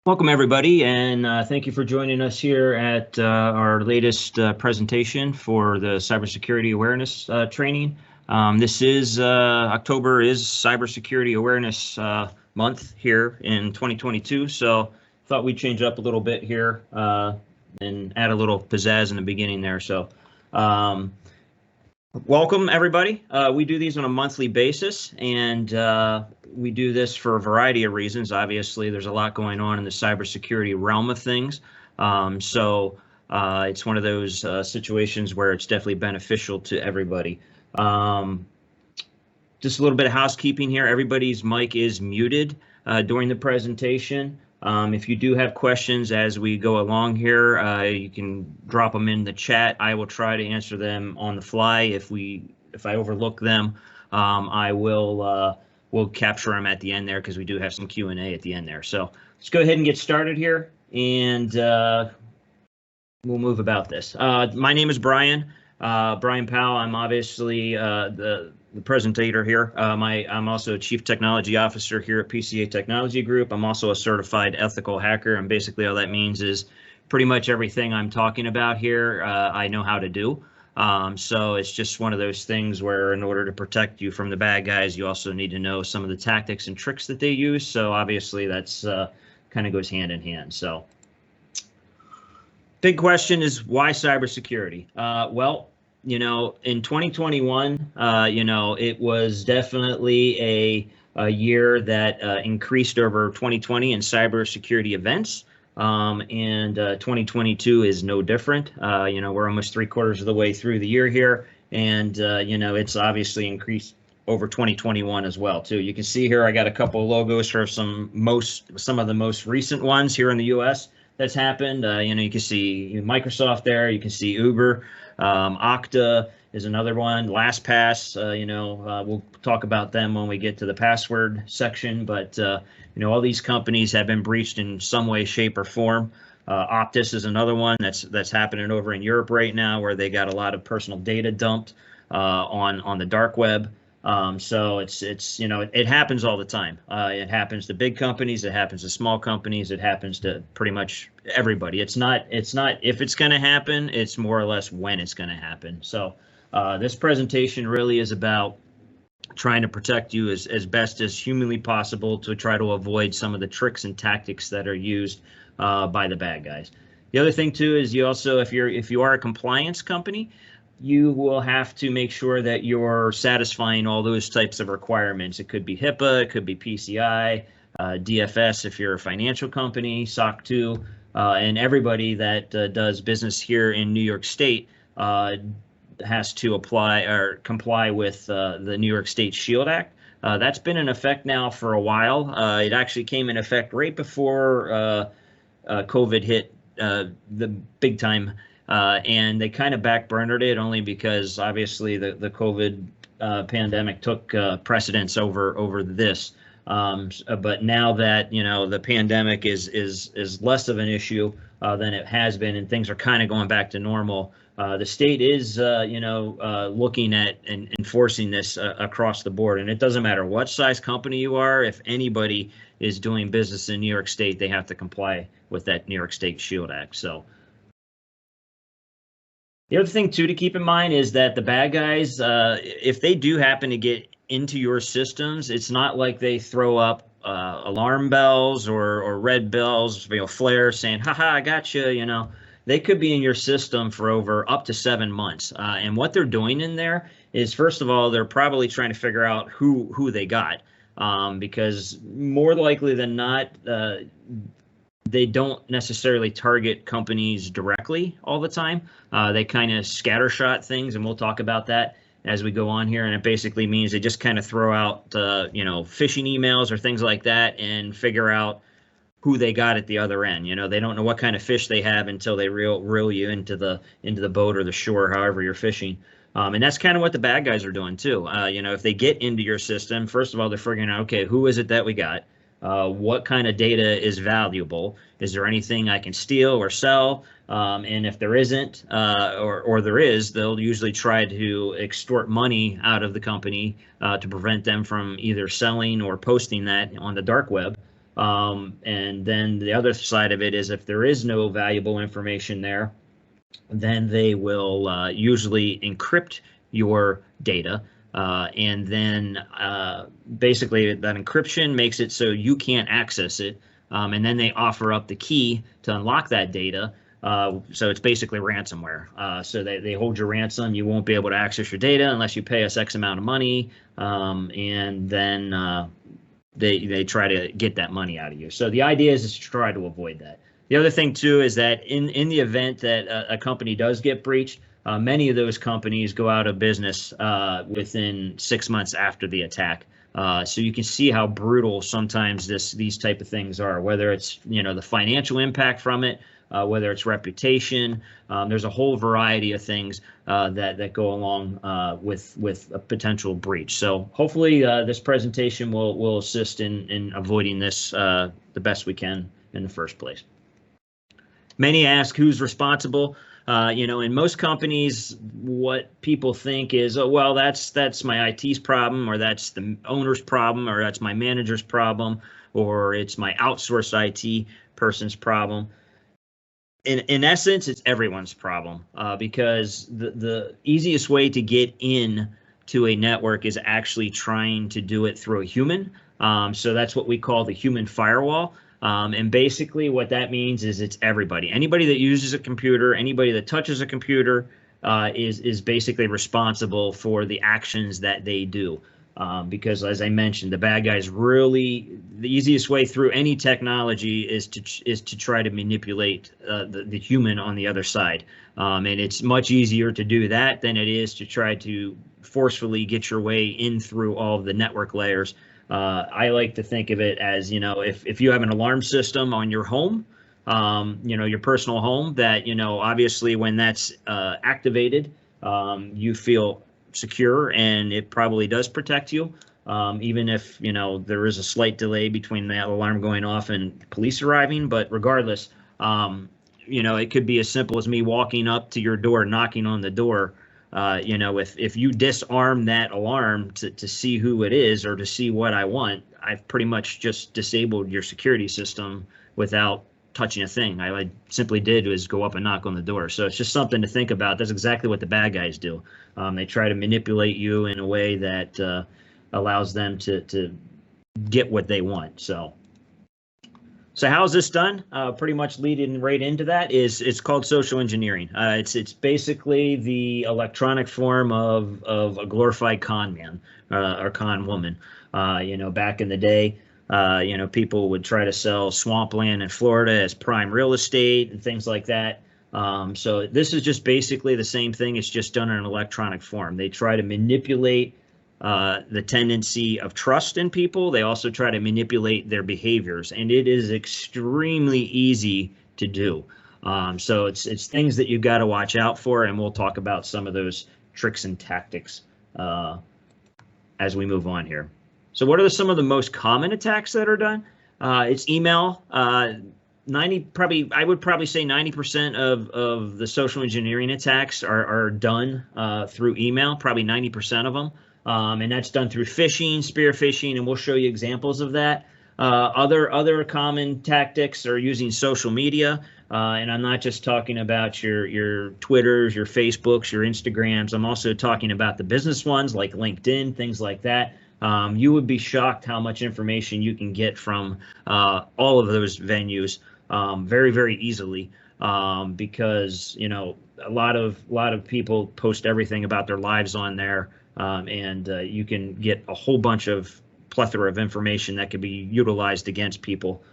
Welcome, everybody, and thank you for joining us here at our latest presentation for the cybersecurity awareness training. This is October is Cybersecurity Awareness Month here in 2022, so thought we'd change up a little bit here and add a little pizzazz in the beginning there. So welcome, everybody. We do these on a monthly basis, and we do this for a variety of reasons. Obviously, there's a lot going on in the cybersecurity realm of things. So it's one of those situations where it's definitely beneficial to everybody. Just a little bit of housekeeping here. Everybody's mic is muted during the presentation. If you do have questions as we go along here, you can drop them in the chat. I will try to answer them on the fly. If I overlook them, we'll capture them at the end there because we do have some Q&A at the end there. So let's go ahead and get started here, and we'll move about this. My name is Brian Powell. I'm obviously the presentator here. I'm also a Chief Technology Officer here at PCA Technology Group. I'm also a certified ethical hacker, and basically all that means is pretty much everything I'm talking about here, I know how to do. So it's just one of those things where in order to protect you from the bad guys, you also need to know some of the tactics and tricks that they use. So obviously that's kind of goes hand in hand. So big question is, why cybersecurity? Well, you know, in 2021, you know, it was definitely a year that increased over 2020 in cybersecurity events. And 2022 is no different. You know, we're almost 3/4 of the way through the year here, and you know, it's obviously increased over 2021 as well too. You can see here I got a couple of logos for some of the most recent ones here in the U.S. that's happened. You know, you can see Microsoft there. You can see Uber. Okta is another one. LastPass. You know, we'll talk about them when we get to the password section, but you know, all these companies have been breached in some way, shape, or form. Optus is another one that's happening over in Europe right now, where they got a lot of personal data dumped on the dark web. So it's you know, it happens all the time. It happens to big companies, it happens to small companies, it happens to pretty much everybody. It's not if it's going to happen, it's more or less when it's going to happen. So this presentation really is about trying to protect you as best as humanly possible to try to avoid some of the tricks and tactics that are used by the bad guys. The other thing too is you also, if you are a compliance company, you will have to make sure that you're satisfying all those types of requirements. It could be HIPAA, it could be PCI, DFS if you're a financial company, SOC 2, and everybody that does business here in New York State has to apply or comply with the New York State SHIELD Act. That's been in effect now for a while. It actually came in effect right before COVID hit the big time, and they kind of backburnered it only because obviously the COVID pandemic took precedence over this. But now that, you know, the pandemic is less of an issue than it has been, and things are kind of going back to normal, the state is, you know, looking at and enforcing this across the board. And it doesn't matter what size company you are. If anybody is doing business in New York State, they have to comply with that New York State SHIELD Act. So the other thing too to keep in mind is that the bad guys, if they do happen to get into your systems, it's not like they throw up alarm bells or red bells, you know, flares saying, haha, I got you, you know. They could be in your system for over up to 7 months. And what they're doing in there is, first of all, they're probably trying to figure out who they got, because more likely than not, they don't necessarily target companies directly all the time. They kind of scattershot things, and we'll talk about that as we go on here. And it basically means they just kind of throw out, you know, phishing emails or things like that and figure out who they got at the other end. You know, they don't know what kind of fish they have until they reel you into the boat or the shore, however you're fishing. And that's kind of what the bad guys are doing too. You know, if they get into your system, first of all, they're figuring out, okay, who is it that we got? What kind of data is valuable? Is there anything I can steal or sell? And if there isn't, or there is, they'll usually try to extort money out of the company to prevent them from either selling or posting that on the dark web. And then the other side of it is if there is no valuable information there, then they will usually encrypt your data. And then basically that encryption makes it so you can't access it. And then they offer up the key to unlock that data. So it's basically ransomware. So they hold your ransom. You won't be able to access your data unless you pay us X amount of money. And then they try to get that money out of you. So the idea is to try to avoid that. The other thing too is that in the event that a company does get breached, many of those companies go out of business within 6 months after the attack. So you can see how brutal sometimes these type of things are, whether it's the financial impact from it, whether it's reputation. There's a whole variety of things that go along with a potential breach. So hopefully this presentation will assist in avoiding this the best we can in the first place. Many ask who's responsible. In most companies, what people think is, oh, well, that's my IT's problem, or that's the owner's problem, or that's my manager's problem, or it's my outsourced IT person's problem. In essence, it's everyone's problem because the easiest way to get in to a network is actually trying to do it through a human. So that's what we call the human firewall. And basically what that means is it's everybody. Anybody that uses a computer, anybody that touches a computer is basically responsible for the actions that they do. Because as I mentioned, the bad guys the easiest way through any technology is to try to manipulate the human on the other side. And it's much easier to do that than it is to try to forcefully get your way in through all of the network layers. I like to think of it as, if you have an alarm system on your home, your personal home, that, obviously when that's activated, you feel secure and it probably does protect you, even if, there is a slight delay between that alarm going off and police arriving. But regardless, it could be as simple as me walking up to your door, knocking on the door. If you disarm that alarm to see who it is or to see what I want, I've pretty much just disabled your security system without touching a thing. I simply did was go up and knock on the door. So it's just something to think about. That's exactly what the bad guys do. They try to manipulate you in a way that allows them to get what they want. So how is this done? Pretty much leading right into that is it's called social engineering. It's basically the electronic form of a glorified con man or con woman. Back in the day, people would try to sell swampland in Florida as prime real estate and things like that. So this is just basically the same thing. It's just done in an electronic form. They try to manipulate the tendency of trust in people. They also try to manipulate their behaviors, and it is extremely easy to do. So it's things that you've got to watch out for, and we'll talk about some of those tricks and tactics as we move on here. So what are some of the most common attacks that are done? It's email. I would probably say 90% of the social engineering attacks are done through email, probably 90% of them. And that's done through phishing, spear phishing, and we'll show you examples of that. Other common tactics are using social media, and I'm not just talking about your Twitters, your Facebooks, your Instagrams. I'm also talking about the business ones like LinkedIn, things like that. You would be shocked how much information you can get from all of those venues very, very easily because a lot of people post everything about their lives on there. And you can get a whole bunch of plethora of information that could be utilized against people.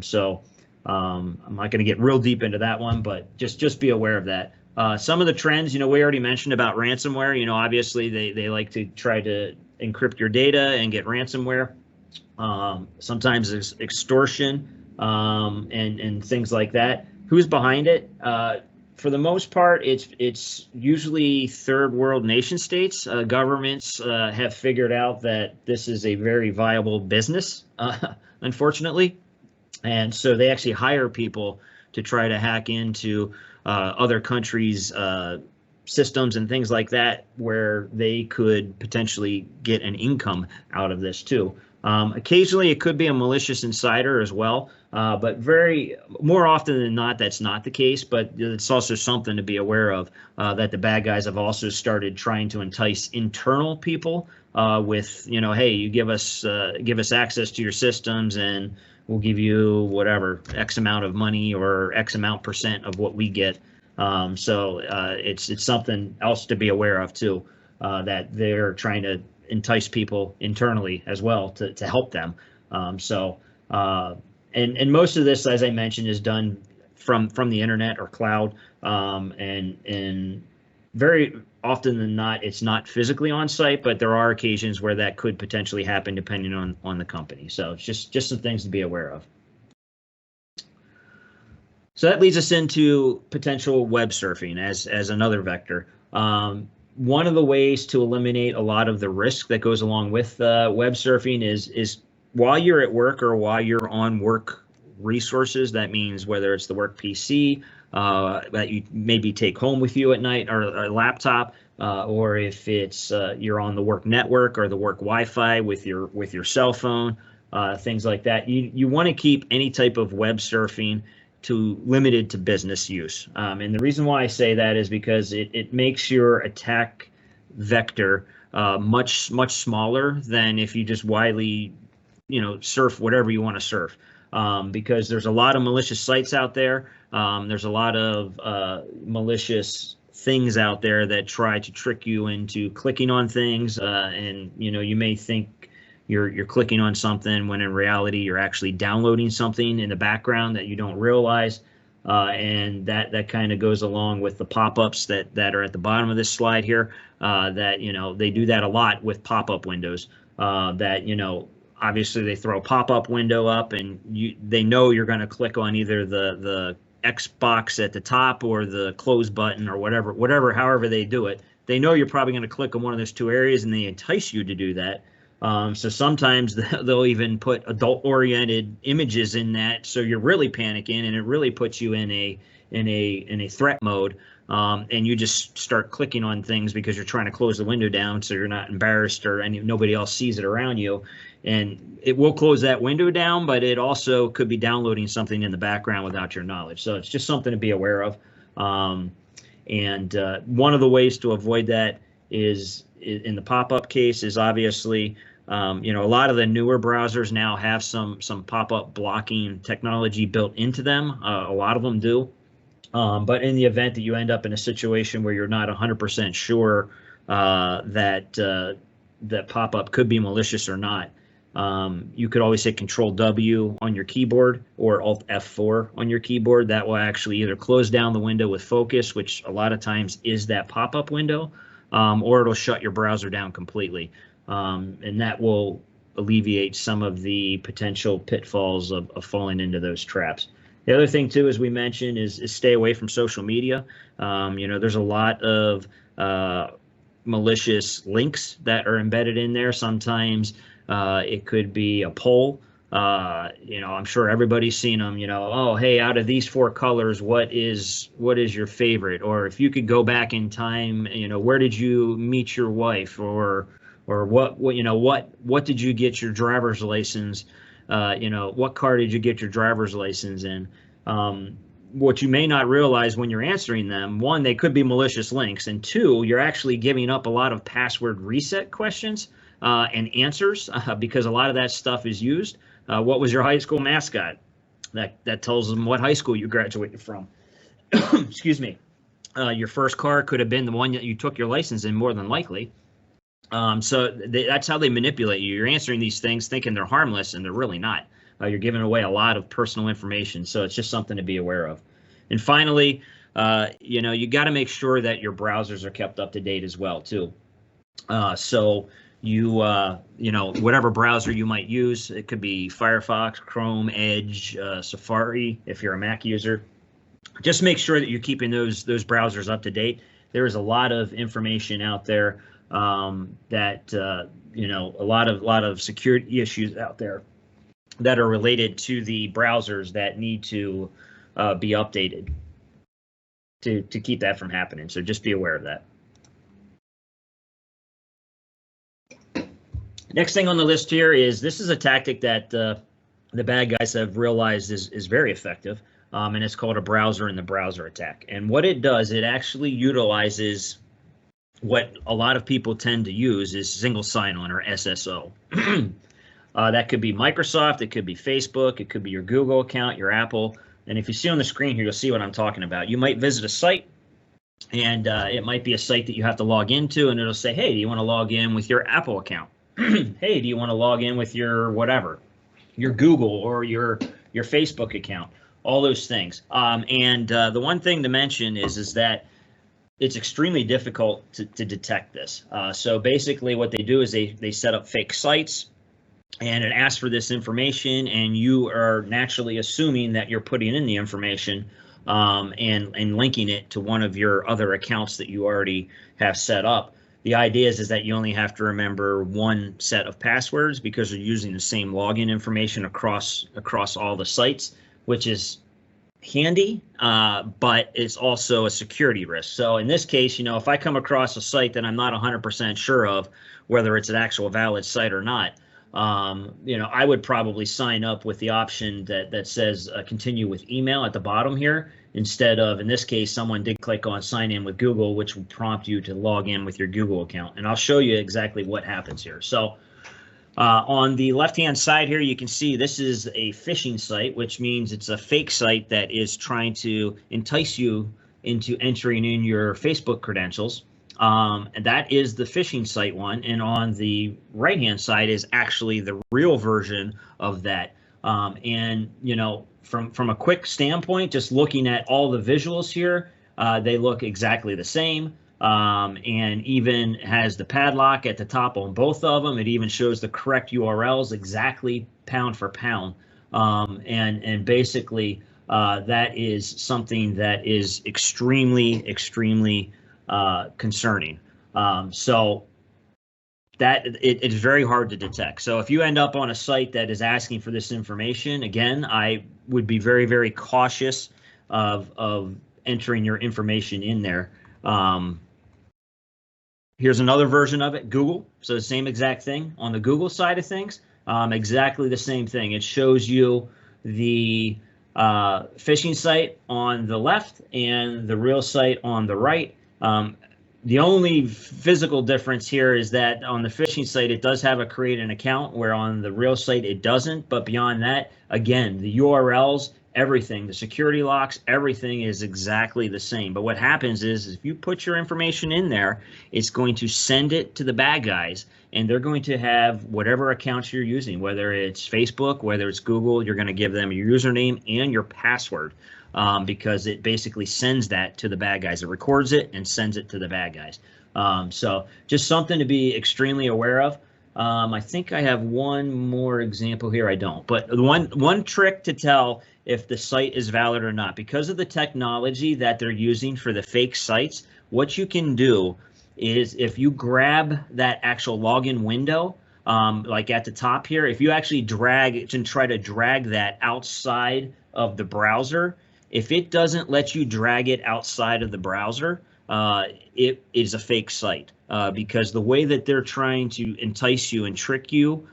So I'm not going to get real deep into that one, but just be aware of that. Some of the trends, we already mentioned about ransomware. Obviously they like to try to encrypt your data and get ransomware. Sometimes it's extortion and things like that. Who's behind it? For the most part, it's usually third world nation states. Governments have figured out that this is a very viable business, unfortunately. And so they actually hire people to try to hack into other countries' systems and things like that, where they could potentially get an income out of this too. Occasionally, it could be a malicious insider as well, but more often than not, that's not the case. But it's also something to be aware of, that the bad guys have also started trying to entice internal people with, hey, you give us access to your systems, and we'll give you whatever X amount of money or X amount % of what we get. So it's something else to be aware of too, that they're trying to entice people internally as well to help them. And most of this, as I mentioned, is done from the internet or cloud, and very often than not, it's not physically on site, but there are occasions where that could potentially happen depending on the company. So it's just some things to be aware of. So that leads us into potential web surfing as another vector. One of the ways to eliminate a lot of the risk that goes along with web surfing is while you're at work or while you're on work resources. That means whether it's the work PC that you maybe take home with you at night, or a laptop, or if it's you're on the work network or the work Wi-Fi with your cell phone, things like that. You want to keep any type of web surfing limited to business use. And the reason why I say that is because it makes your attack vector much smaller than if you just widely, surf whatever you want to surf. Because there's a lot of malicious sites out there. There's a lot of malicious things out there that try to trick you into clicking on things, and you may think you're clicking on something when in reality you're actually downloading something in the background that you don't realize, and that kind of goes along with the pop-ups that are at the bottom of this slide here, that they do that a lot with pop-up windows, that obviously they throw a pop-up window up, and they know you're going to click on either the X box at the top or the close button or however they do it. They know you're probably going to click on one of those two areas, and they entice you to do that. So sometimes they'll even put adult-oriented images in that, so you're really panicking, and it really puts you in a threat mode, and you just start clicking on things because you're trying to close the window down so you're not embarrassed or nobody else sees it around you. And it will close that window down, but it also could be downloading something in the background without your knowledge. So it's just something to be aware of. And one of the ways to avoid that is, in the pop-up case, is obviously, a lot of the newer browsers now have some pop-up blocking technology built into them. A lot of them do. But in the event that you end up in a situation where you're not 100% sure that pop-up could be malicious or not, you could always hit Control W on your keyboard or Alt F4 on your keyboard. That will actually either close down the window with focus, which a lot of times is that pop-up window, or it'll shut your browser down completely. And that will alleviate some of the potential pitfalls of falling into those traps. The other thing too, as we mentioned, is stay away from social media. There's a lot of malicious links that are embedded in there. Sometimes it could be a poll. I'm sure everybody's seen them. Oh, hey, out of these 4 colors, what is your favorite? Or if you could go back in time, where did you meet your wife? Or what did you get your driver's license? What car did you get your driver's license in? What you may not realize when you're answering them, 1, they could be malicious links, and 2, you're actually giving up a lot of password reset questions and answers, because a lot of that stuff is used. What was your high school mascot? That tells them what high school you graduated from. Excuse me. Your first car could have been the one that you took your license in, more than likely. So that's how they manipulate you. You're answering these things thinking they're harmless, and they're really not. You're giving away a lot of personal information, so it's just something to be aware of. And finally, you got to make sure that your browsers are kept up to date as well too. So whatever browser you might use, it could be Firefox, Chrome, Edge, Safari if you're a Mac user. Just make sure that you're keeping those browsers up to date. There is a lot of information out there that a lot of security issues out there that are related to the browsers that need to be updated to keep that from happening. So just be aware of that. Next thing on the list here is this is a tactic that the bad guys have realized is very effective, and it's called a browser in the browser attack. And what it does, it actually utilizes what a lot of people tend to use is single sign-on, or SSO. That could be Microsoft, it could be Facebook, it could be your Google account, your Apple. And if you see on the screen here, you'll see what I'm talking about. You might visit a site, and it might be a site that you have to log into, and it'll say, hey, do you want to log in with your Apple account? Hey, do you want to log in with your whatever, your Google or your Facebook account? All those things. The one thing to mention is that it's extremely difficult to detect this. So basically what they do is they set up fake sites, and it asks for this information, and you are naturally assuming that you're putting in the information and linking it to one of your other accounts that you already have set up. The idea is that you only have to remember one set of passwords because you're using the same login information across all the sites, which is handy, but it's also a security risk. So in this case, if I come across a site that I'm not 100% sure of whether it's an actual valid site or not, I would probably sign up with the option that says continue with email at the bottom here, instead of, in this case, someone did click on sign in with Google, which will prompt you to log in with your Google account. And I'll show you exactly what happens here. So on the left-hand side here, you can see this is a phishing site, which means it's a fake site that is trying to entice you into entering in your Facebook credentials. And that is the phishing site one. And on the right-hand side is actually the real version of that. From a quick standpoint, just looking at all the visuals here, they look exactly the same. And even has the padlock at the top on both of them. It even shows the correct URLs exactly pound for pound. And basically, that is something that is extremely concerning. So that it's very hard to detect. So if you end up on a site that is asking for this information, again, I would be very cautious of entering your information in there. Here's another version of it, Google. So the same exact thing on the Google side of things, exactly the same thing. It shows you the phishing site on the left and the real site on the right. The only physical difference here is that on the phishing site, it does have a create an account, where on the real site, it doesn't. But beyond that, again, the URLs, everything, the security locks, everything is exactly the same. But what happens is if you put your information in there, it's going to send it to the bad guys, and they're going to have whatever accounts you're using, whether it's Facebook, whether it's Google, you're going to give them your username and your password. Because it basically sends that to the bad guys. It records it and sends it to the bad guys. So just something to be extremely aware of. I think I have one more example here. I don't. But one trick to tell if the site is valid or not, because of the technology that they're using for the fake sites, what you can do is if you grab that actual login window, like at the top here, if you actually drag it and try to drag that outside of the browser, if it doesn't let you drag it outside of the browser, it is a fake site, because the way that they're trying to entice you and trick you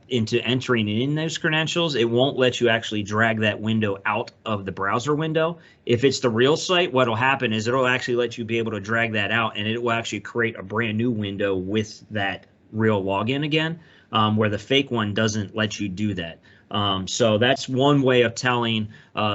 into entering in those credentials, it won't let you actually drag that window out of the browser window. If it's the real site, what will happen is it'll actually let you be able to drag that out, and it will actually create a brand new window with that real login again, where the fake one doesn't let you do that. So that's one way of telling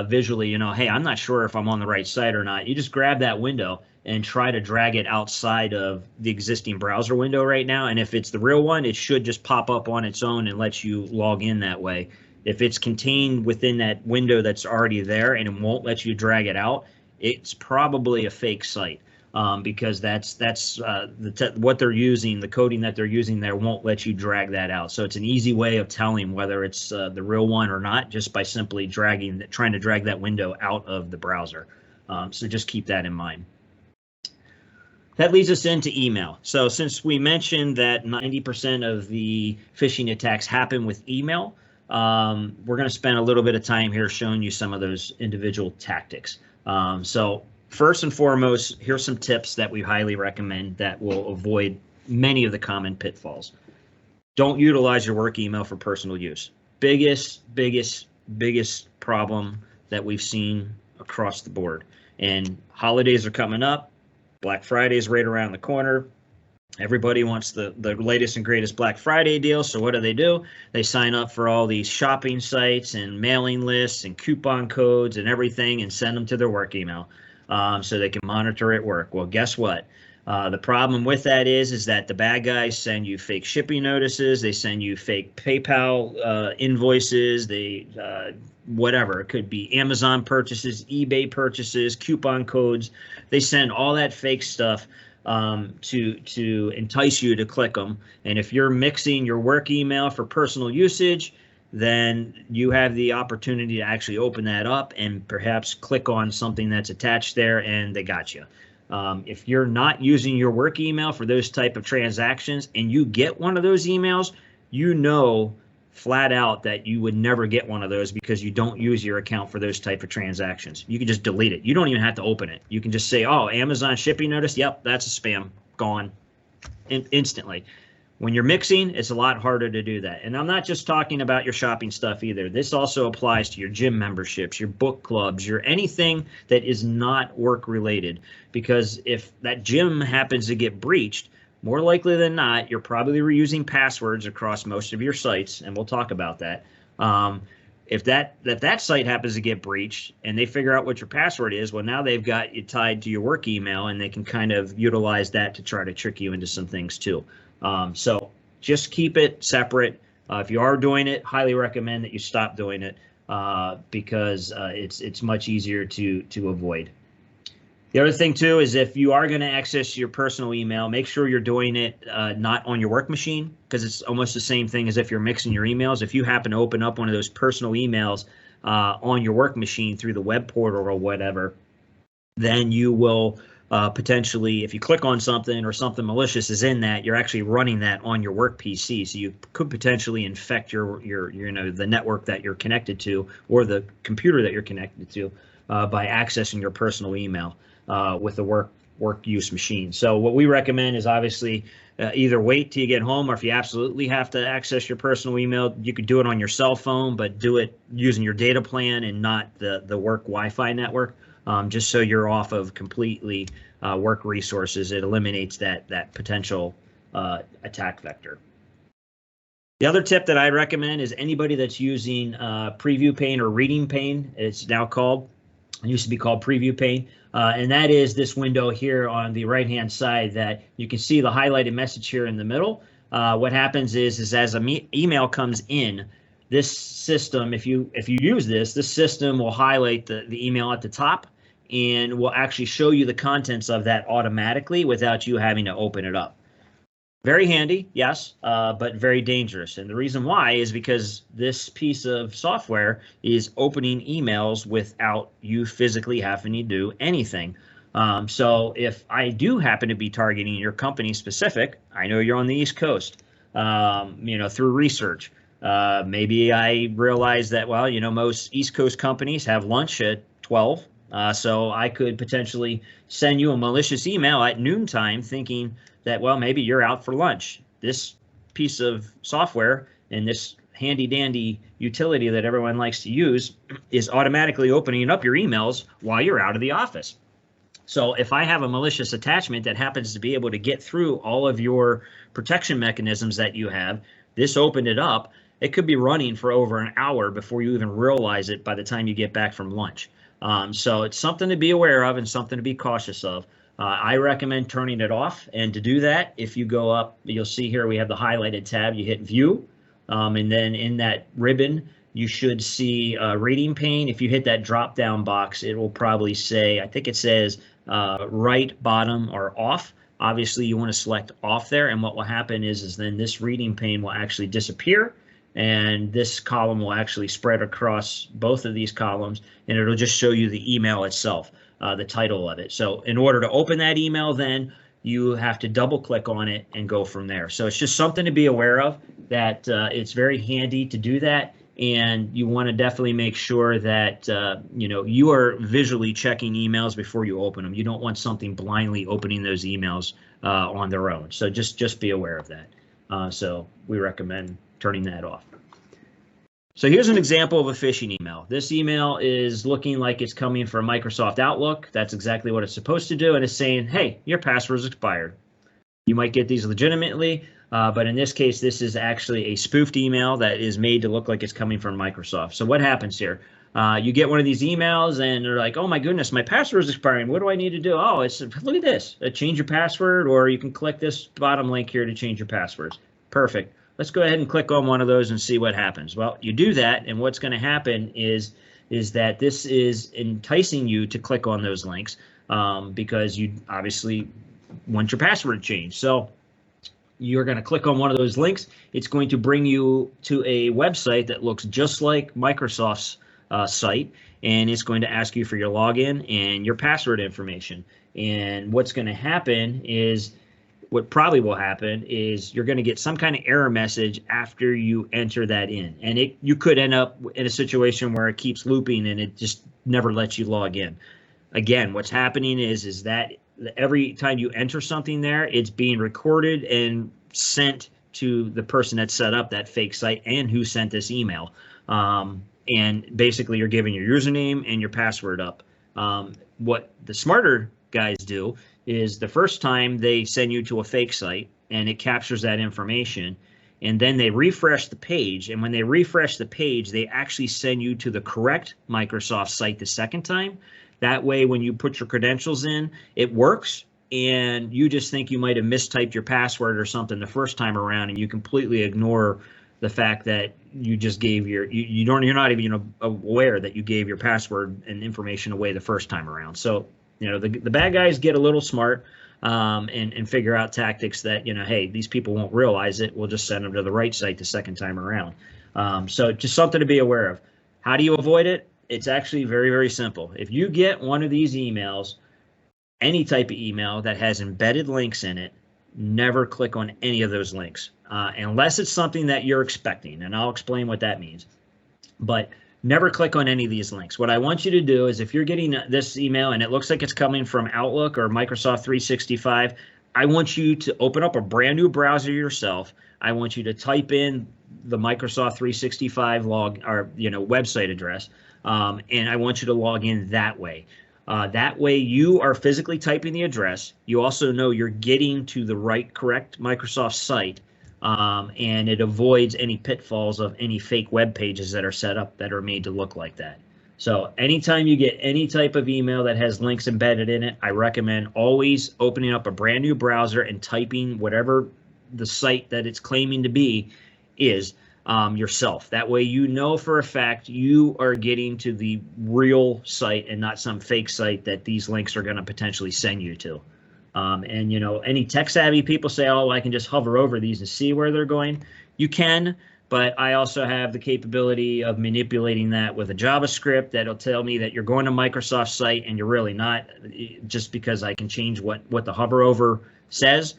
visually, hey, I'm not sure if I'm on the right site or not. You just grab that window and try to drag it outside of the existing browser window right now. And if it's the real one, it should just pop up on its own and let you log in that way. If it's contained within that window that's already there and it won't let you drag it out, it's probably a fake site. Because that's what they're using, the coding that they're using there won't let you drag that out. So it's an easy way of telling whether it's the real one or not, just by simply trying to drag that window out of the browser. So just keep that in mind. That leads us into email. So since we mentioned that 90% of the phishing attacks happen with email, we're going to spend a little bit of time here showing you some of those individual tactics. So first and foremost, here's some tips that we highly recommend that will avoid many of the common pitfalls. don't utilize your work email for personal use. Biggest problem that we've seen across the board. And holidays are coming up. Black Friday is right around the corner. Everybody wants the latest and greatest Black Friday deal. So what do? They sign up for all these shopping sites and mailing lists and coupon codes and everything and send them to their work email so they can monitor at work. Well, guess what? The problem with that is that the bad guys send you fake shipping notices. They send you fake PayPal invoices. They whatever. It could be Amazon purchases, eBay purchases, coupon codes. They send all that fake stuff to entice you to click them. And if you're mixing your work email for personal usage, then you have the opportunity to actually open that up and perhaps click on something that's attached there, and they got you. If you're not using your work email for those type of transactions and you get one of those emails, you know flat out that you would never get one of those because you don't use your account for those type of transactions. You can just delete it. You don't even have to open it. You can just say, oh, Amazon shipping notice. Yep, that's a spam. Gone instantly. When you're mixing, it's a lot harder to do that. And I'm not just talking about your shopping stuff either. This also applies to your gym memberships, your book clubs, your anything that is not work related. Because if that gym happens to get breached, more likely than not, you're probably reusing passwords across most of your sites, and we'll talk about that. If that site happens to get breached and they figure out what your password is, well, now they've got you tied to your work email, and they can kind of utilize that to try to trick you into some things too. So just keep it separate. If you are doing it, highly recommend that you stop doing it because it's much easier to avoid. The other thing too is if you are going to access your personal email, make sure you're doing it not on your work machine, because it's almost the same thing as if you're mixing your emails. If you happen to open up one of those personal emails on your work machine through the web portal or whatever, then you will potentially, if you click on something or something malicious is in that, you're actually running that on your work PC. So you could potentially infect your the network that you're connected to or the computer that you're connected to by accessing your personal email with the work use machine. So what we recommend is obviously either wait till you get home, or if you absolutely have to access your personal email, you could do it on your cell phone, but do it using your data plan and not the work Wi-Fi network. Just so you're off of completely work resources. It eliminates that potential attack vector. The other tip that I recommend is anybody that's using preview pane or reading pane, it's now called, it used to be called preview pane, and that is this window here on the right hand side that you can see the highlighted message here in the middle. What happens is as an email comes in, this system, if you use this system will highlight the email at the top and will actually show you the contents of that automatically without you having to open it up. Very handy, yes, but very dangerous. And the reason why is because this piece of software is opening emails without you physically having to do anything. So if I do happen to be targeting your company specific, I know you're on the East Coast, through research. Maybe I realize that, well, most East Coast companies have lunch at 12. So I could potentially send you a malicious email at noontime thinking that, well, maybe you're out for lunch. This piece of software and this handy dandy utility that everyone likes to use is automatically opening up your emails while you're out of the office. So if I have a malicious attachment that happens to be able to get through all of your protection mechanisms that you have, this opened it up. It could be running for over an hour before you even realize it by the time you get back from lunch. So it's something to be aware of and something to be cautious of. I recommend turning it off. And to do that, if you go up, you'll see here we have the highlighted tab. You hit View, and then in that ribbon, you should see Reading pane. If you hit that drop-down box, it will probably say, I think it says right, bottom, or off. Obviously, you want to select off there. And what will happen is then this reading pane will actually disappear. And this column will actually spread across both of these columns, and it'll just show you the email itself, the title of it. So in order to open that email, then you have to double click on it and go from there. So it's just something to be aware of, that it's very handy to do that. And you want to definitely make sure that you are visually checking emails before you open them. You don't want something blindly opening those emails on their own. So just be aware of that. So we recommend turning that off. So here's an example of a phishing email. This email is looking like it's coming from Microsoft Outlook. That's exactly what it's supposed to do. And it's saying, hey, your password's expired. You might get these legitimately, but in this case, this is actually a spoofed email that is made to look like it's coming from Microsoft. So what happens here? You get one of these emails and they're like, oh my goodness, my password is expiring. What do I need to do? Oh, look at this. Change your password, or you can click this bottom link here to change your passwords. Perfect. Let's go ahead and click on one of those and see what happens. Well, you do that, and what's going to happen is that this is enticing you to click on those links because you obviously want your password changed. So you're going to click on one of those links. It's going to bring you to a website that looks just like Microsoft's site, and it's going to ask you for your login and your password information. And what's going to happen is, what probably will happen is you're going to get some kind of error message after you enter that in. And you could end up in a situation where it keeps looping and it just never lets you log in. Again, what's happening is that every time you enter something there, it's being recorded and sent to the person that set up that fake site and who sent this email. And basically you're giving your username and your password up. What the smarter guys do is the first time they send you to a fake site and it captures that information, and then they refresh the page. And when they refresh the page, they actually send you to the correct Microsoft site the second time. That way, when you put your credentials in, it works, and you just think you might have mistyped your password or something the first time around, and you completely ignore the fact that you just gave you're not even aware that you gave your password and information away the first time around. So the bad guys get a little smart and figure out tactics that, hey, these people won't realize it. We'll just send them to the right site the second time around. So just something to be aware of. How do you avoid it? It's actually very, very simple. If you get one of these emails, any type of email that has embedded links in it, never click on any of those links unless it's something that you're expecting. And I'll explain what that means. But never click on any of these links. What I want you to do is, if you're getting this email and it looks like it's coming from Outlook or Microsoft 365, I want you to open up a brand new browser yourself. I want you to type in the Microsoft 365 website address, and I want you to log in that way. That way you are physically typing the address. You also know you're getting to the correct Microsoft site. And it avoids any pitfalls of any fake web pages that are set up that are made to look like that. So anytime you get any type of email that has links embedded in it, I recommend always opening up a brand new browser and typing whatever the site that it's claiming to be is yourself. That way you know for a fact you are getting to the real site and not some fake site that these links are going to potentially send you to. And any tech savvy people say, oh, I can just hover over these and see where they're going. You can, but I also have the capability of manipulating that with a JavaScript that'll tell me that you're going to Microsoft site and you're really not, just because I can change what the hover over says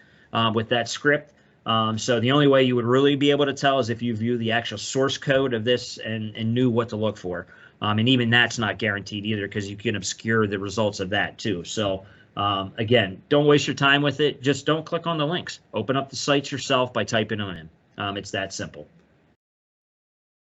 with that script. So the only way you would really be able to tell is if you view the actual source code of this and knew what to look for. And even that's not guaranteed either, because you can obscure the results of that too. So again, don't waste your time with it. Just don't click on the links. Open up the sites yourself by typing them in. It's that simple.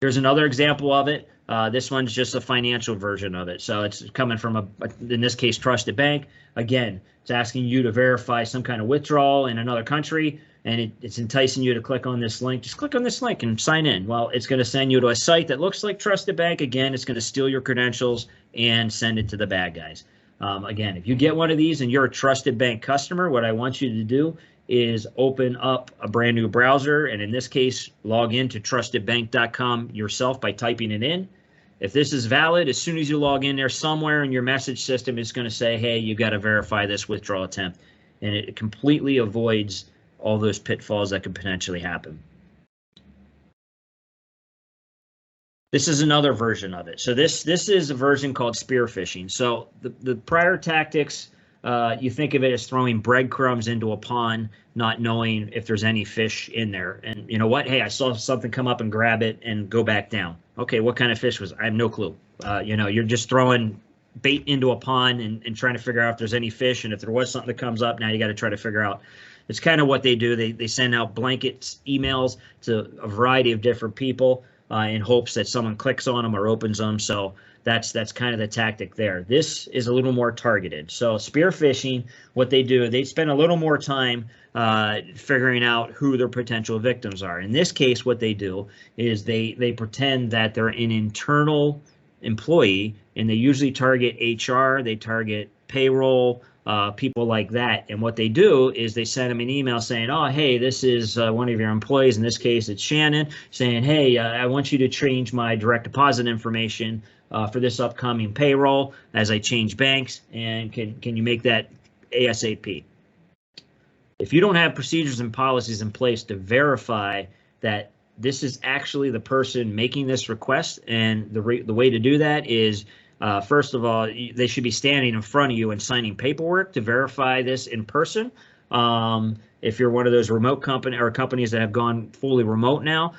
Here's another example of it. This one's just a financial version of it. So it's coming from in this case, trusted bank. Again, it's asking you to verify some kind of withdrawal in another country, and it's enticing you to click on this link. Just click on this link and sign in. Well, it's going to send you to a site that looks like trusted bank. Again, it's going to steal your credentials and send it to the bad guys. Again, if you get one of these and you're a trusted bank customer, what I want you to do is open up a brand new browser, and in this case, log into trustedbank.com yourself by typing it in. If this is valid, as soon as you log in there, somewhere in your message system, it's going to say, hey, you got to verify this withdrawal attempt. And it completely avoids all those pitfalls that could potentially happen. This is another version of it. So this is a version called spear phishing. So the prior tactics, you think of it as throwing breadcrumbs into a pond, not knowing if there's any fish in there. And you know what? Hey, I saw something come up and grab it and go back down. Okay, what kind of fish was it? I have no clue. You're just throwing bait into a pond and trying to figure out if there's any fish. And if there was something that comes up, now you got to try to figure out, it's kind of what they do. They send out blanket emails to a variety of different people in hopes that someone clicks on them or opens them. So that's kind of the tactic there. This is a little more targeted. So spear phishing, what they do, they spend a little more time figuring out who their potential victims are. In this case, what they do is they pretend that they're an internal employee, and they usually target HR, they target payroll, people like that. And what they do is they send them an email saying, oh, hey, this is one of your employees. In this case, it's Shannon, saying, hey, I want you to change my direct deposit information for this upcoming payroll as I change banks, and can you make that ASAP? If you don't have procedures and policies in place to verify that this is actually the person making this request, and the way to do that is, first of all, they should be standing in front of you and signing paperwork to verify this in person. If you're one of those remote companies that have gone fully remote now,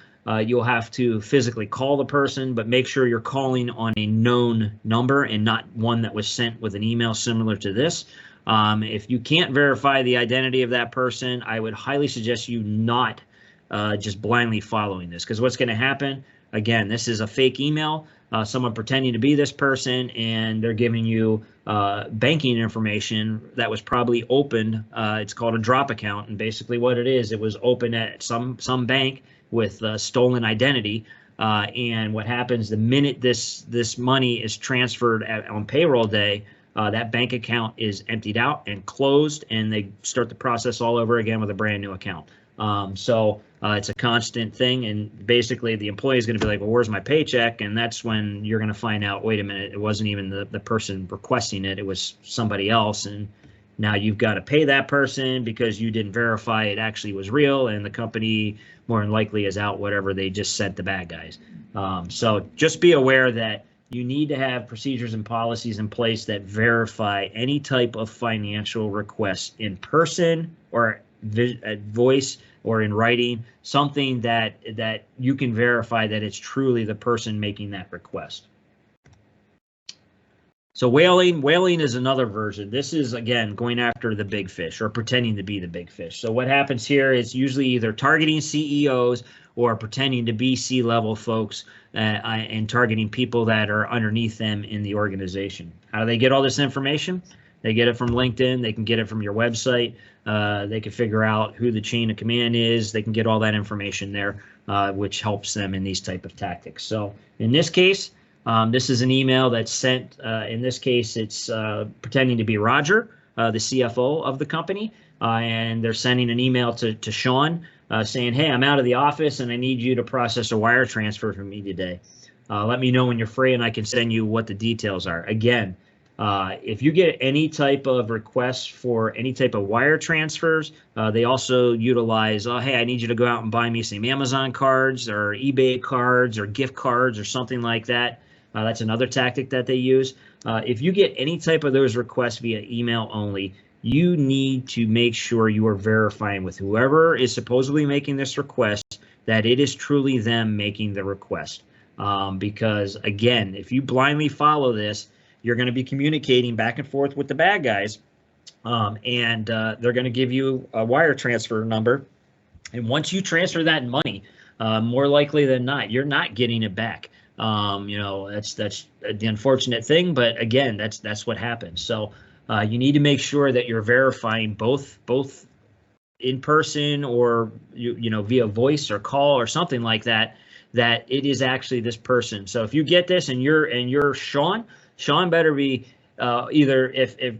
you'll have to physically call the person, but make sure you're calling on a known number and not one that was sent with an email similar to this. If you can't verify the identity of that person, I would highly suggest you not just blindly following this, because what's going to happen, again, this is a fake email, someone pretending to be this person, and they're giving you banking information that was probably opened. It's called a drop account, and basically what it is, it was opened at some bank with stolen identity. And what happens the minute this money is transferred on payroll day, that bank account is emptied out and closed, and they start the process all over again with a brand new account. So it's a constant thing, and basically the employee is going to be like, well, where's my paycheck? And that's when you're going to find out, wait a minute, it wasn't even the person requesting it, it was somebody else, and now you've got to pay that person because you didn't verify it actually was real, and the company more than likely is out whatever they just sent the bad guys. So just be aware that you need to have procedures and policies in place that verify any type of financial request in person or voice or in writing, something that you can verify that it's truly the person making that request. So whaling is another version. This is, again, going after the big fish or pretending to be the big fish. So what happens here is usually either targeting CEOs or pretending to be C-level folks and targeting people that are underneath them in the organization. How do they get all this information? They get it from LinkedIn. They can get it from your website. They can figure out who the chain of command is. They can get all that information there, which helps them in these type of tactics. So in this case, this is an email that's sent. In this case, it's pretending to be Roger, the CFO of the company, and they're sending an email to Sean saying, hey, I'm out of the office and I need you to process a wire transfer for me today. Let me know when you're free and I can send you what the details are. Again, if you get any type of requests for any type of wire transfers, they also utilize, oh, hey, I need you to go out and buy me some Amazon cards or eBay cards or gift cards or something like that. That's another tactic that they use. If you get any type of those requests via email only, you need to make sure you are verifying with whoever is supposedly making this request that it is truly them making the request. Because, again, if you blindly follow this, you're going to be communicating back and forth with the bad guys, and they're going to give you a wire transfer number. And once you transfer that money, more likely than not, you're not getting it back. You know, that's the unfortunate thing, but again, that's what happens. So you need to make sure that you're verifying both in person or you know via voice or call or something like that, that it is actually this person. So if you get this and you're Sean better be either if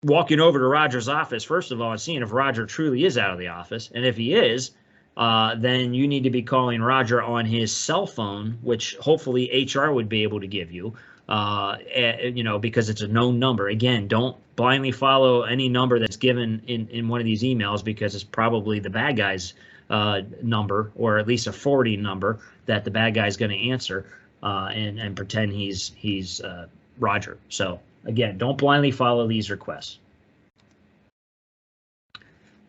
walking over to Roger's office, first of all, and seeing if Roger truly is out of the office, and if he is, then you need to be calling Roger on his cell phone, which hopefully HR would be able to give you, you know, because it's a known number. Again, don't blindly follow any number that's given in one of these emails, because it's probably the bad guy's number, or at least a forwarding number that the bad guy's going to answer and pretend he's Roger. So again, don't blindly follow these requests.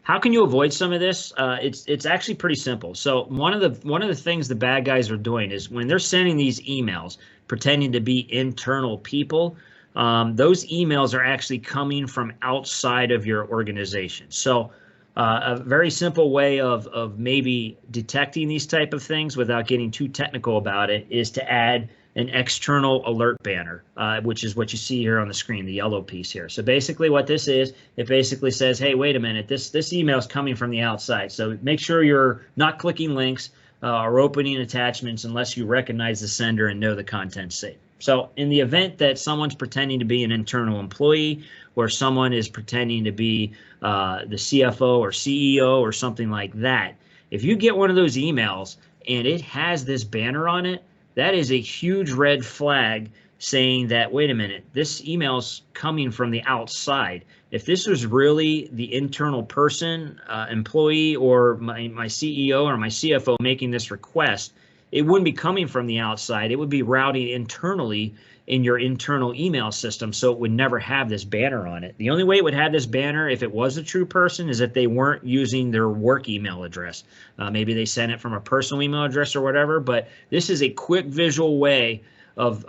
How can you avoid some of this? It's actually pretty simple. So one of the things the bad guys are doing is when they're sending these emails pretending to be internal people, those emails are actually coming from outside of your organization. So A very simple way of maybe detecting these type of things without getting too technical about it is to add an external alert banner, which is what you see here on the screen, the yellow piece here. So basically what this is, it basically says, hey, wait a minute, this email is coming from the outside. So make sure you're not clicking links or opening attachments unless you recognize the sender and know the content's safe. So in the event that someone's pretending to be an internal employee or someone is pretending to be the CFO or CEO or something like that, if you get one of those emails and it has this banner on it, that is a huge red flag saying that, wait a minute, this email's coming from the outside. If this was really the internal person, employee, or my CEO or my CFO making this request, it wouldn't be coming from the outside. It would be routing internally in your internal email system, so it would never have this banner on it. The only way it would have this banner if it was a true person is if they weren't using their work email address. Maybe they sent it from a personal email address or whatever, but this is a quick visual way of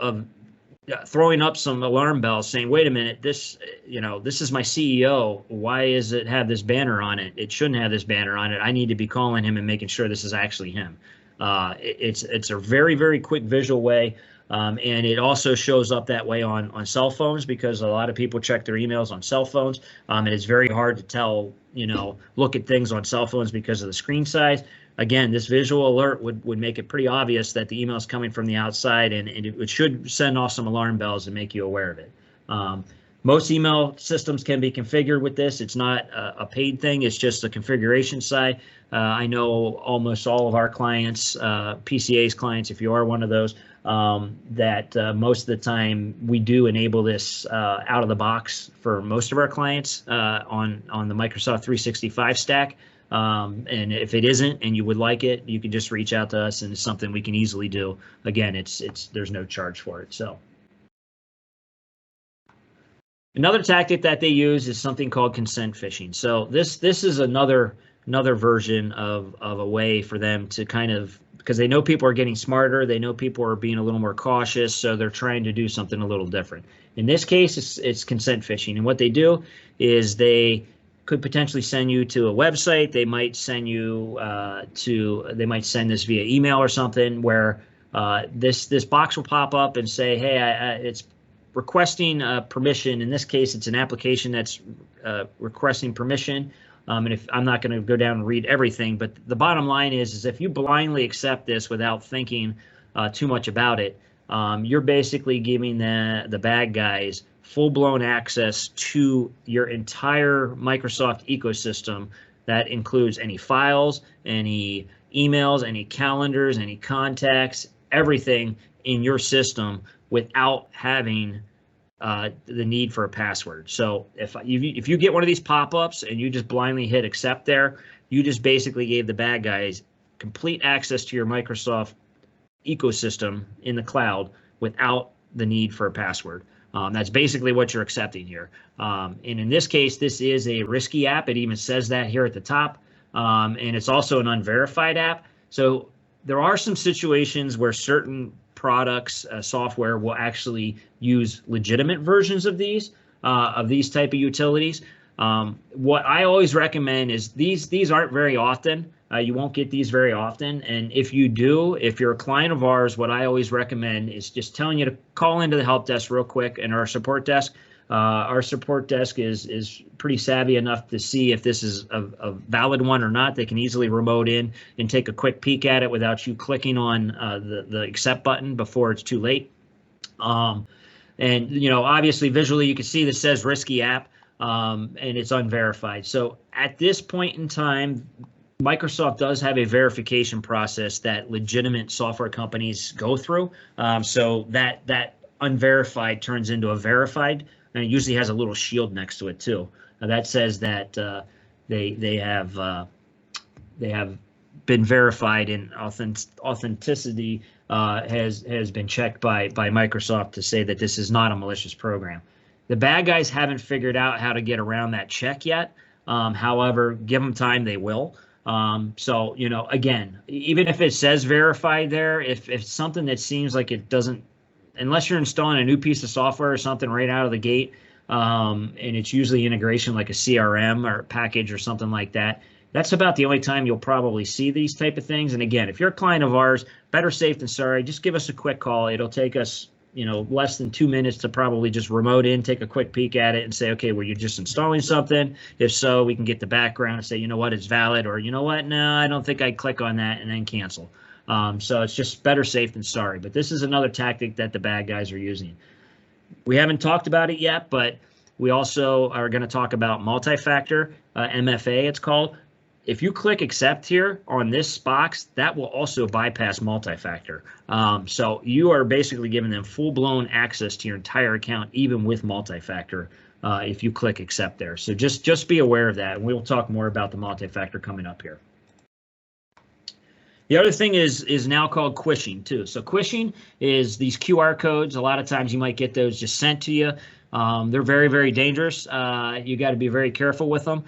throwing up some alarm bells saying, wait a minute, this is my CEO. Why is it have this banner on it? It shouldn't have this banner on it. I need to be calling him and making sure this is actually him. It's a very, very quick visual way. And it also shows up that way on cell phones because a lot of people check their emails on cell phones. And it's very hard to tell, look at things on cell phones because of the screen size. Again, this visual alert would make it pretty obvious that the email is coming from the outside, and it should send off some alarm bells and make you aware of it. Most email systems can be configured with this. It's not a paid thing. It's just a configuration side. I know almost all of our clients, PCA's clients, if you are one of those, that most of the time we do enable this out of the box for most of our clients on the Microsoft 365 stack. And if it isn't and you would like it, you can just reach out to us, and it's something we can easily do. Again, there's no charge for it. So another tactic that they use is something called consent phishing. So this is another version of a way for them to kind of, because they know people are getting smarter, they know people are being a little more cautious, so they're trying to do something a little different. In this case, it's consent phishing, and what they do is they could potentially send you to a website. They might send you they might send this via email or something where this box will pop up and say, hey, it's requesting permission. In this case, it's an application that's requesting permission. And if I'm not going to go down and read everything, but the bottom line is if you blindly accept this without thinking too much about it, you're basically giving the bad guys full-blown access to your entire Microsoft ecosystem. That includes any files, any emails, any calendars, any contacts, everything in your system without having the need for a password. So if you get one of these pop-ups and you just blindly hit accept there, you just basically gave the bad guys complete access to your Microsoft ecosystem in the cloud without the need for a password. That's basically what you're accepting here. And in this case, this is a risky app. It even says that here at the top. And it's also an unverified app. So there are some situations where certain products, software will actually use legitimate versions of these type of utilities. What I always recommend is these aren't very often. You won't get these very often. And if you do, if you're a client of ours, what I always recommend is just telling you to call into the help desk real quick and our support desk. Our support desk is pretty savvy enough to see if this is a valid one or not. They can easily remote in and take a quick peek at it without you clicking on the accept button before it's too late. And obviously visually you can see this says risky app, and it's unverified. So at this point in time, Microsoft does have a verification process that legitimate software companies go through. So that unverified turns into a verified, and it usually has a little shield next to it too. That says that they have been verified, and authenticity has been checked by Microsoft to say that this is not a malicious program. The bad guys haven't figured out how to get around that check yet. However, give them time, they will. So, again, even if it says verified there, if it's something that seems like it doesn't, unless you're installing a new piece of software or something right out of the gate, and it's usually integration like a CRM or a package or something like that. That's about the only time you'll probably see these type of things. And again, if you're a client of ours, better safe than sorry. Just give us a quick call. It'll take us, less than 2 minutes to probably just remote in, take a quick peek at it and say, okay, were you just installing something? If so, we can get the background and say, you know what, it's valid, or you know what, no, I don't think I'd click on that, and then cancel. So it's just better safe than sorry. But this is another tactic that the bad guys are using. We haven't talked about it yet, but we also are going to talk about multi-factor, MFA it's called. If you click accept here on this box, that will also bypass multi-factor. So you are basically giving them full-blown access to your entire account, even with multi-factor, if you click accept there. So just be aware of that, and we'll talk more about the multi-factor coming up here. The other thing is now called Quishing too. So Quishing is these QR codes. A lot of times you might get those just sent to you. They're very, very dangerous. You got to be very careful with them.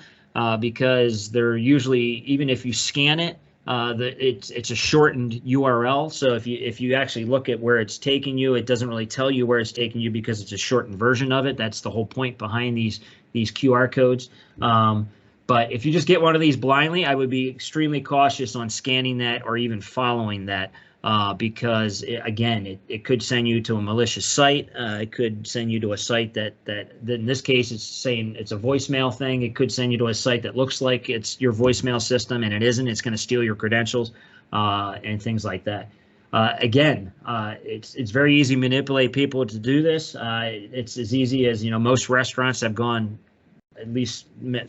Because they're usually, even if you scan it, it's a shortened URL. So if you actually look at where it's taking you, it doesn't really tell you where it's taking you because it's a shortened version of it. That's the whole point behind these QR codes. But if you just get one of these blindly, I would be extremely cautious on scanning that or even following that. Because it could send you to a malicious site. It could send you to a site that in this case it's saying it's a voicemail thing. It could send you to a site that looks like it's your voicemail system and it isn't. It's going to steal your credentials and things like that. It's very easy to manipulate people to do this. It's as easy as most restaurants have gone. At least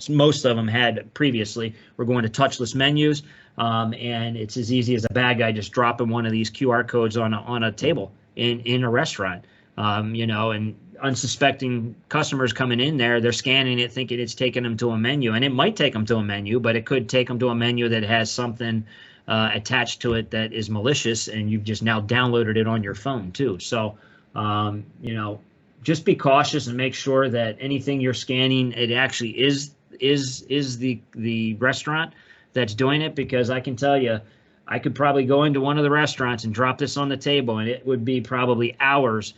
most of them had previously. We're going to touchless menus. And it's as easy as a bad guy just dropping one of these QR codes on a table in a restaurant, and unsuspecting customers coming in there, they're scanning it thinking it's taking them to a menu, and it might take them to a menu, but it could take them to a menu that has something attached to it that is malicious, and you've just now downloaded it on your phone too. So, just be cautious and make sure that anything you're scanning, it actually is the restaurant that's doing it, because I can tell you, I could probably go into one of the restaurants and drop this on the table, and it would be probably hours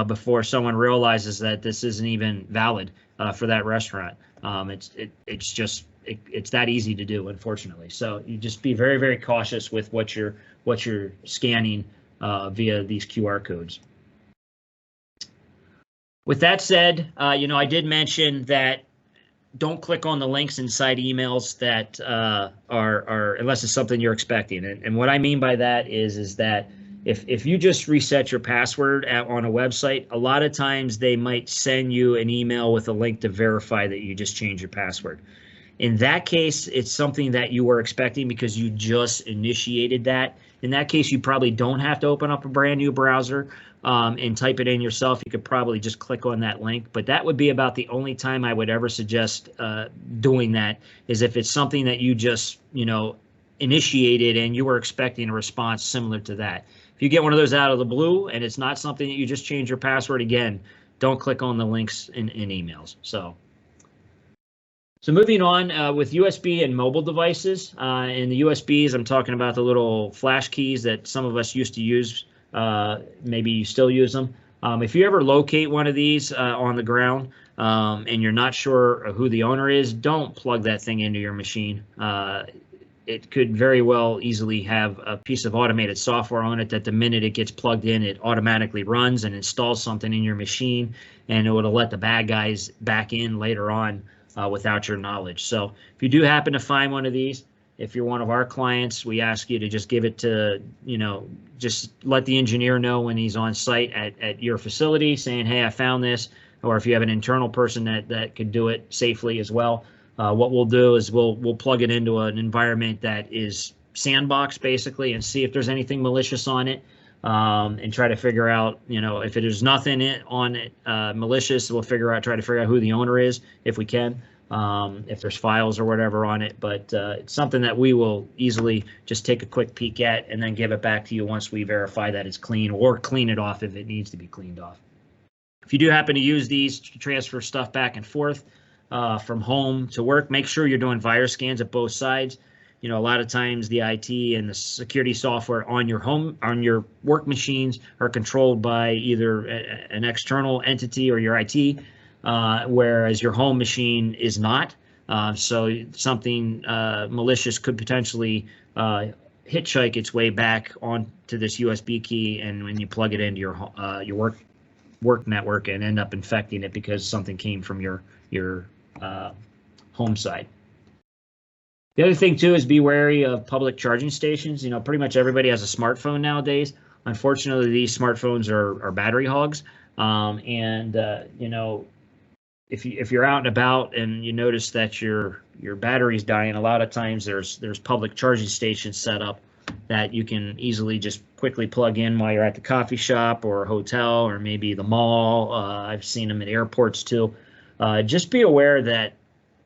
before someone realizes that this isn't even valid for that restaurant. It's that easy to do, unfortunately. So you just be very, very cautious with what you're scanning via these QR codes. With that said, I did mention that don't click on the links inside emails that are unless it's something you're expecting. And what I mean by that is that if you just reset your password on a website, a lot of times they might send you an email with a link to verify that you just changed your password. In that case, it's something that you were expecting because you just initiated that. In that case, you probably don't have to open up a brand new browser and type it in yourself. You could probably just click on that link, but that would be about the only time I would ever suggest doing that, is if it's something that you just, initiated and you were expecting a response similar to that. If you get one of those out of the blue and it's not something that you just change your password, again, don't click on the links in emails. So moving on with USB and mobile devices, and the USBs, I'm talking about the little flash keys that some of us used to use. Maybe you still use them. If you ever locate one of these on the ground and you're not sure who the owner is, don't plug that thing into your machine. It could very well easily have a piece of automated software on it that the minute it gets plugged in, it automatically runs and installs something in your machine, and it would let the bad guys back in later on without your knowledge. So if you do happen to find one of these, if you're one of our clients, we ask you to just give it to, just let the engineer know when he's on site at your facility saying, hey, I found this. Or if you have an internal person that could do it safely as well, what we'll do is we'll plug it into an environment that is sandbox basically and see if there's anything malicious on it, and try to figure out, if there's nothing on it malicious, we'll try to figure out who the owner is if we can. If there's files or whatever on it, but it's something that we will easily just take a quick peek at and then give it back to you once we verify that it's clean, or clean it off if it needs to be cleaned off. If you do happen to use these to transfer stuff back and forth from home to work, make sure you're doing virus scans at both sides. A lot of times the IT and the security software on your work machines are controlled by either an external entity or your IT. whereas your home machine is not. So something malicious could potentially hitchhike its way back onto this USB key, and when you plug it into your work network, and end up infecting it because something came from your home side. The other thing too is be wary of public charging stations. You know, pretty much everybody has a smartphone nowadays. Unfortunately, these smartphones are battery hogs, and you know, if you're out and about and you notice that your battery's dying, a lot of times there's public charging stations set up that you can easily just quickly plug in while you're at the coffee shop or hotel or maybe the mall. I've seen them at airports too. Just be aware that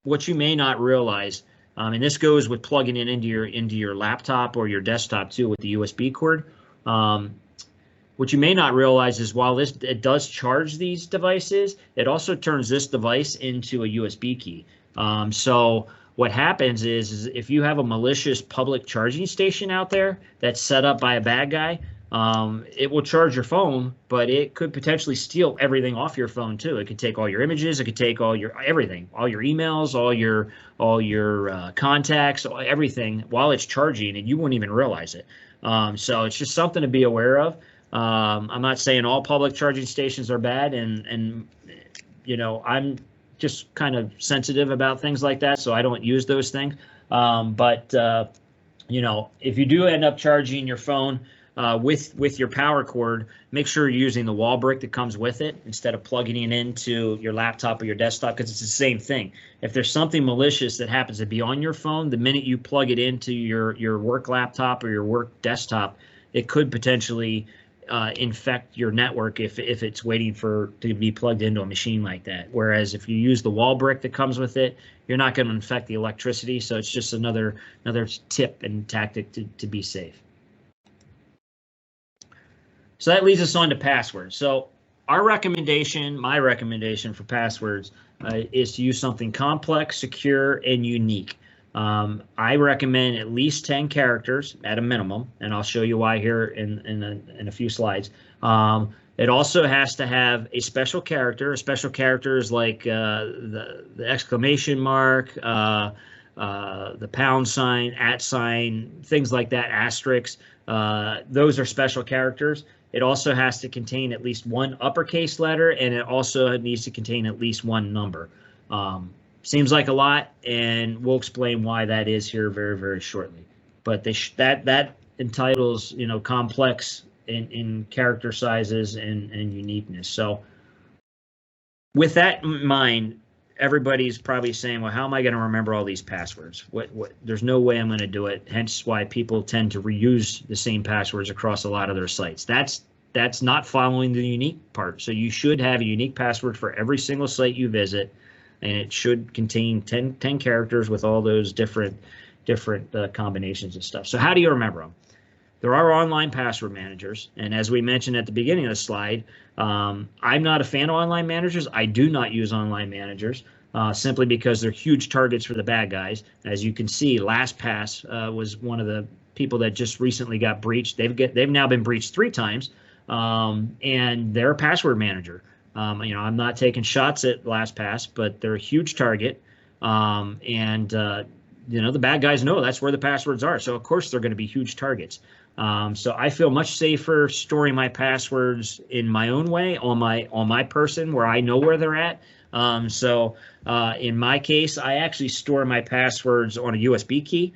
what you may not realize, and this goes with plugging it into your laptop or your desktop too with the USB cord. What you may not realize is while it does charge these devices, it also turns this device into a USB key. So what happens is if you have a malicious public charging station out there that's set up by a bad guy, it will charge your phone, but it could potentially steal everything off your phone too. It could take all your images, it could take all your everything, all your emails, all your contacts, everything while it's charging, and you won't even realize it. So it's just something to be aware of. I'm not saying all public charging stations are bad, and you know, I'm just kind of sensitive about things like that, so I don't use those things. But you know, if you do end up charging your phone with your power cord, make sure you're using the wall brick that comes with it instead of plugging it into your laptop or your desktop, because it's the same thing. If there's something malicious that happens to be on your phone, the minute you plug it into your work laptop or your work desktop, it could potentially infect your network if it's waiting to be plugged into a machine like that. Whereas if you use the wall brick that comes with it, you're not going to infect the electricity. So it's just another tip and tactic to be safe. So that leads us on to passwords. So my recommendation for passwords is to use something complex, secure, and unique. I recommend at least 10 characters at a minimum, and I'll show you why here in a few slides. It also has to have a special character. A special character is like the exclamation mark, the pound sign, @ sign, things like that, asterisk. Those are special characters. It also has to contain at least one uppercase letter, and it also needs to contain at least one number. Seems like a lot, and we'll explain why that is here very, very shortly. But that entitles, you know, complex in character sizes and uniqueness. So with that in mind, everybody's probably saying, well, how am I going to remember all these passwords? There's no way I'm going to do it. Hence why people tend to reuse the same passwords across a lot of their sites. That's not following the unique part. So you should have a unique password for every single site you visit, and it should contain 10 characters with all those different combinations of stuff. So how do you remember them? There are online password managers, and as we mentioned at the beginning of the slide, I'm not a fan of online managers. I do not use online managers simply because they're huge targets for the bad guys. As you can see, LastPass was one of the people that just recently got breached. They've now been breached 3 times, and they're a password manager. You know, I'm not taking shots at LastPass, but they're a huge target, and you know, the bad guys know that's where the passwords are, so of course they're going to be huge targets. So I feel much safer storing my passwords in my own way on my person where I know where they're at. So in my case, I actually store my passwords on a USB key,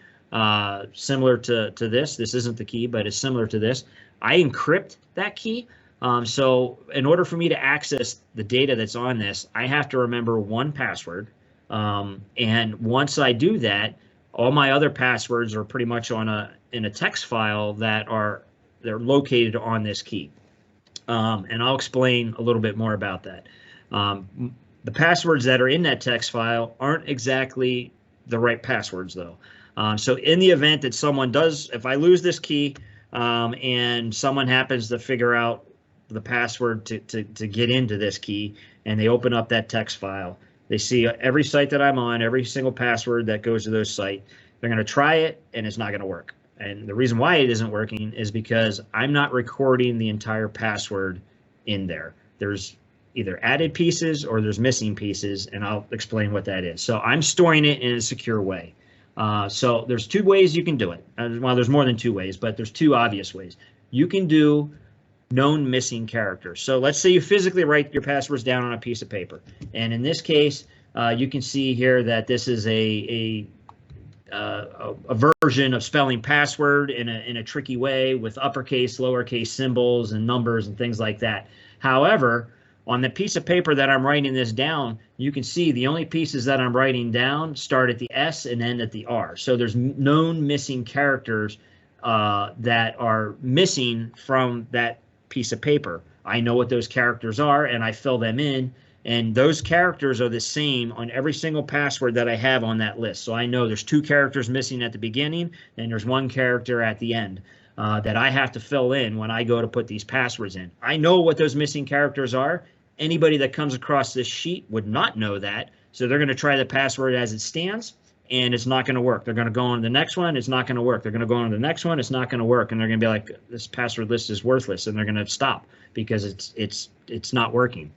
similar to this. This isn't the key, but it's similar to this. I encrypt that key. So in order for me to access the data that's on this, I have to remember one password. And once I do that, all my other passwords are pretty much in a text file they're located on this key. And I'll explain a little bit more about that. The passwords that are in that text file aren't exactly the right passwords though. So in the event that someone does, if I lose this key and someone happens to figure out the password to get into this key, and they open up that text file, they see every site that I'm on, every single password that goes to those sites, they're going to try it and it's not going to work. And the reason why it isn't working is because I'm not recording the entire password in there. There's either added pieces or there's missing pieces, and I'll explain what that is. So I'm storing it in a secure way. So there's two ways you can do it. Well, there's more than two ways, but there's two obvious ways. You can do known missing characters. So let's say you physically write your passwords down on a piece of paper. And in this case, you can see here that this is a version of spelling password in a tricky way with uppercase, lowercase symbols and numbers and things like that. However, on the piece of paper that I'm writing this down, you can see the only pieces that I'm writing down start at the S and end at the R. So there's known missing characters that are missing from that piece of paper. I know what those characters are and I fill them in, and those characters are the same on every single password that I have on that list. So I know there's two characters missing at the beginning and there's one character at the end that I have to fill in when I go to put these passwords in. I know what those missing characters are. Anybody that comes across this sheet would not know that, so they're going to try the password as it stands, and it's not going to work. They're going to go on to the next one. It's not going to work. They're going to go on to the next one. It's not going to work. And they're going to be like, this password list is worthless. And they're going to stop because it's not working.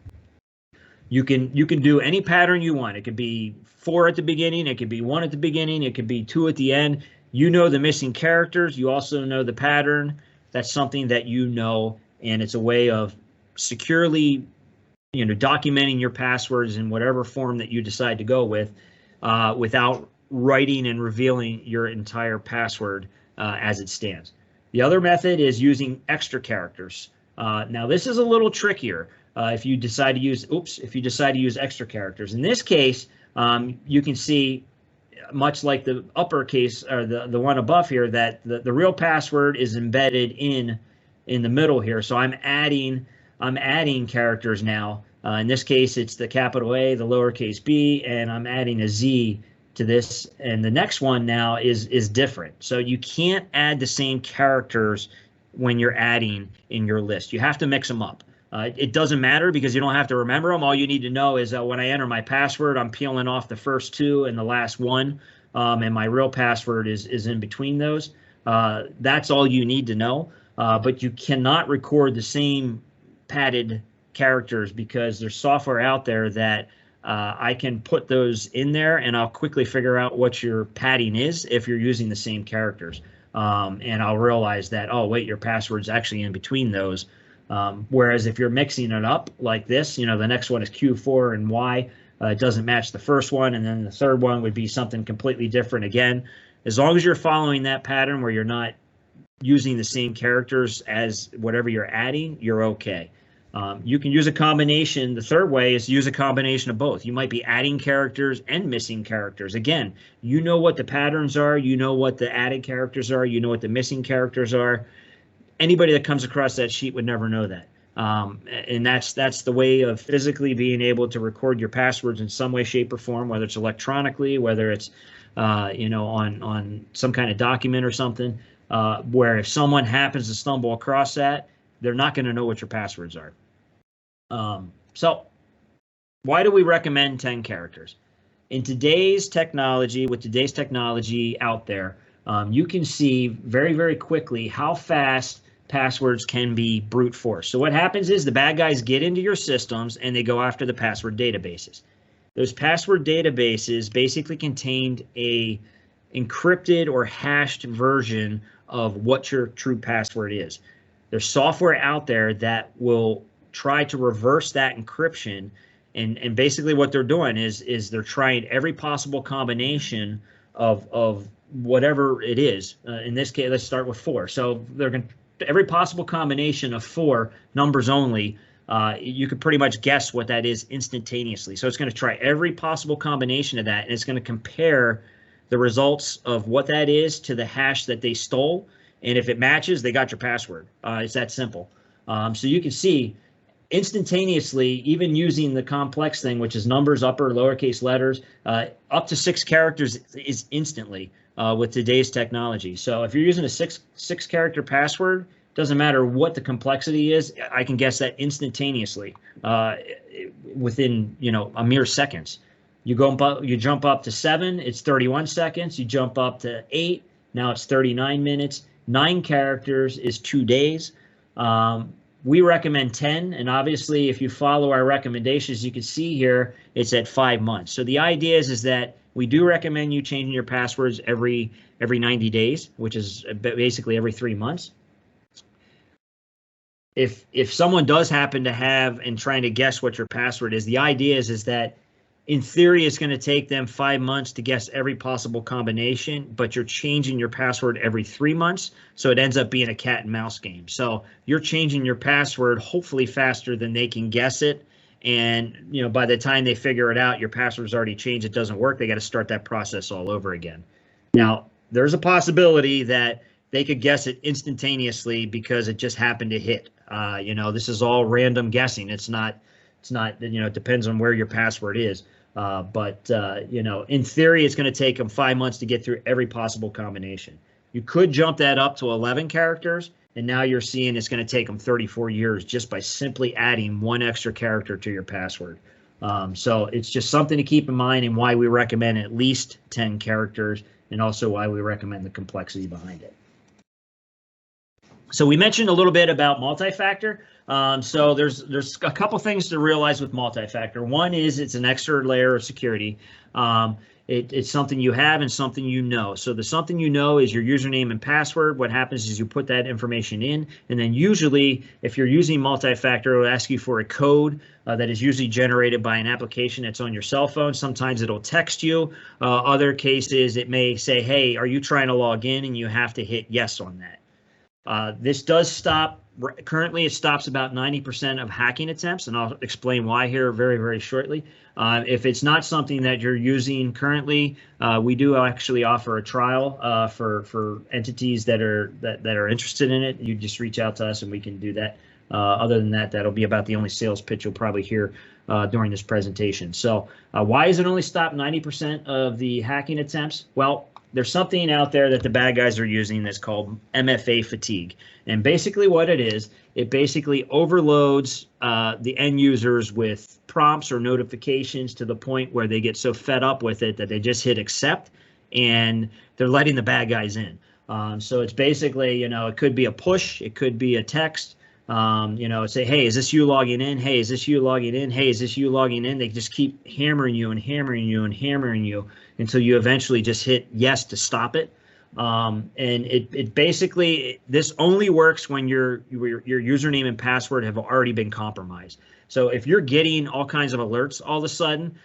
You can do any pattern you want. It could be 4 at the beginning. It could be 1 at the beginning. It could be 2 at the end. You know the missing characters. You also know the pattern. That's something that you know, and it's a way of securely, documenting your passwords in whatever form that you decide to go with, without writing and revealing your entire password as it stands. The other method is using extra characters. Now this is a little trickier if you decide to use extra characters. In this case, you can see, much like the uppercase or the one above here, that the real password is embedded in the middle here. So I'm adding characters now. In this case, it's the capital A, the lowercase b, and I'm adding a Z to this. And the next one now is different. So you can't add the same characters when you're adding in your list. You have to mix them up. It doesn't matter because you don't have to remember them. All you need to know is that when I enter my password, I'm peeling off the first 2 and the last 1, and my real password is in between those. That's all you need to know. But you cannot record the same padded characters because there's software out there that I can put those in there and I'll quickly figure out what your padding is if you're using the same characters. And I'll realize that, oh, wait, your password's actually in between those. Whereas if you're mixing it up like this, the next one is Q4 and Y, it doesn't match the first one, and then the third one would be something completely different again. As long as you're following that pattern where you're not using the same characters as whatever you're adding, you're okay. You can use a combination. The third way is to use a combination of both. You might be adding characters and missing characters. Again, you know what the patterns are, you know what the added characters are, you know what the missing characters are. Anybody that comes across that sheet would never know that. And that's the way of physically being able to record your passwords in some way, shape, or form, whether it's electronically, whether it's on some kind of document or something, where if someone happens to stumble across that, they're not going to know what your passwords are. So why do we recommend 10 characters? In today's technology, with today's technology out there, you can see very, very quickly how fast passwords can be brute force. So what happens is the bad guys get into your systems and they go after the password databases. Those password databases basically contained a encrypted or hashed version of what your true password is. There's software out there that will try to reverse that encryption, and basically what they're doing is they're trying every possible combination of whatever it is. In this case, let's start with 4. So they're going to every possible combination of 4 numbers only. You could pretty much guess what that is instantaneously. So it's going to try every possible combination of that, and it's going to compare the results of what that is to the hash that they stole. And if it matches, they got your password. It's that simple. So you can see instantaneously, even using the complex thing, which is numbers, upper, lowercase letters, up to 6 characters is instantly with today's technology. So if you're using a six character password, doesn't matter what the complexity is, I can guess that instantaneously within a mere seconds. You jump up to 7, it's 31 seconds. You jump up to 8, now it's 39 minutes. 9 characters is 2 days. We recommend 10, and obviously if you follow our recommendations, you can see here it's at 5 months. So the idea is that we do recommend you changing your passwords every 90 days, which is basically every 3 months. If someone does happen to have and trying to guess what your password is, the idea is that in theory it's going to take them 5 months to guess every possible combination, but you're changing your password every 3 months, so it ends up being a cat and mouse game. So you're changing your password hopefully faster than they can guess it, and by the time they figure it out, your password's already changed, it doesn't work, they got to start that process all over again. Now there's a possibility that they could guess it instantaneously because it just happened to hit. This is all random guessing. It's not, it depends on where your password is. But in theory, it's going to take them 5 months to get through every possible combination. You could jump that up to 11 characters, and now you're seeing it's going to take them 34 years just by simply adding one extra character to your password. So it's just something to keep in mind, and why we recommend at least 10 characters, and also why we recommend the complexity behind it. So we mentioned a little bit about multi-factor. So there's a couple things to realize with multi-factor. One is it's an extra layer of security. It's something you have and something you know. So the something you know is your username and password. What happens is you put that information in, and then usually if you're using multi-factor, it will ask you for a code that is usually generated by an application that's on your cell phone. Sometimes it'll text you. Other cases it may say, hey, are you trying to log in? And you have to hit yes on that. This does stop. Currently, it stops about 90% of hacking attempts, and I'll explain why here very, very shortly. If it's not something that you're using currently, we do actually offer a trial for entities that are interested in it. You just reach out to us, and we can do that. Other than that, that'll be about the only sales pitch you'll probably hear during this presentation. So, why is it only stopped 90% of the hacking attempts? Well, there's something out there that the bad guys are using that's called Mfa Fatigue. And basically what it is, it basically overloads the end users with prompts or notifications to the point where they get so fed up with it that they just hit accept, and they're letting the bad guys in. So it's basically, it could be a push, it could be a text, say, hey, is this you logging in? Hey, is this you logging in? Hey, is this you logging in? They just keep hammering you and hammering you and hammering you until you eventually just hit yes to stop it. And it basically, this only works when your username and password have already been compromised. So if you're getting all kinds of alerts all of a sudden,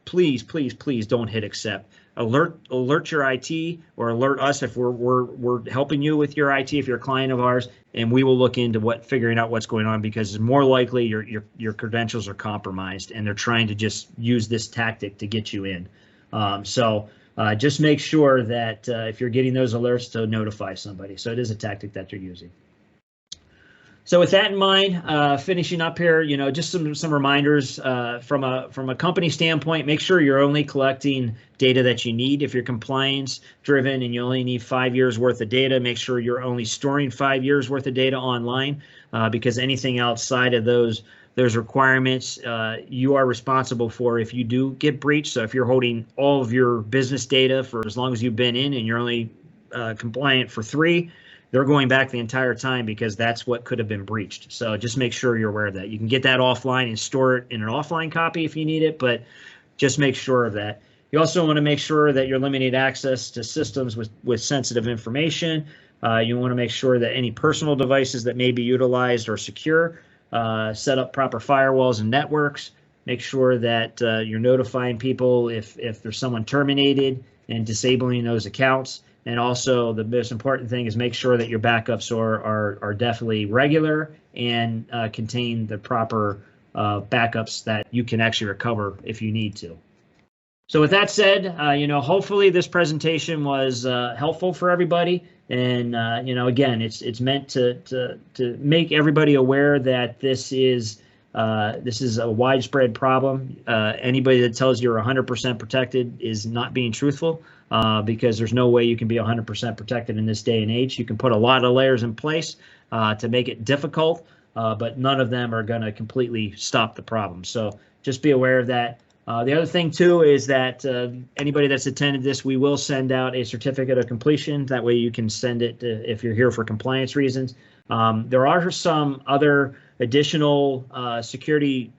please, please, please don't hit accept. Alert your IT, or alert us if we're helping you with your IT, if you're a client of ours, and we will look into figuring out what's going on, because it's more likely your credentials are compromised and they're trying to just use this tactic to get you in. Just make sure that if you're getting those alerts, to notify somebody. So it is a tactic that they're using. So with that in mind, finishing up here, just some reminders from a company standpoint. Make sure you're only collecting data that you need. If you're compliance driven and you only need 5 years worth of data, make sure you're only storing 5 years worth of data online, because anything outside of those requirements, you are responsible for if you do get breached. So if you're holding all of your business data for as long as you've been in, and you're only compliant for 3, they're going back the entire time, because that's what could have been breached. So just make sure you're aware of that. You can get that offline and store it in an offline copy if you need it, but just make sure of that. You also want to make sure that you're limiting access to systems with sensitive information. You want to make sure that any personal devices that may be utilized are secure. Set up proper firewalls and networks. Make sure that you're notifying people if there's someone terminated, and disabling those accounts. And also, the most important thing is make sure that your backups are definitely regular and contain the proper backups that you can actually recover if you need to. So with that said, hopefully this presentation was helpful for everybody. And again, it's meant to make everybody aware that this is a widespread problem. Anybody that tells you you're 100% protected is not being truthful, because there's no way you can be 100% protected in this day and age. You can put a lot of layers in place to make it difficult, but none of them are going to completely stop the problem. So just be aware of that. The other thing too is that anybody that's attended this, we will send out a certificate of completion. That way you can send it if you're here for compliance reasons. There are some other additional security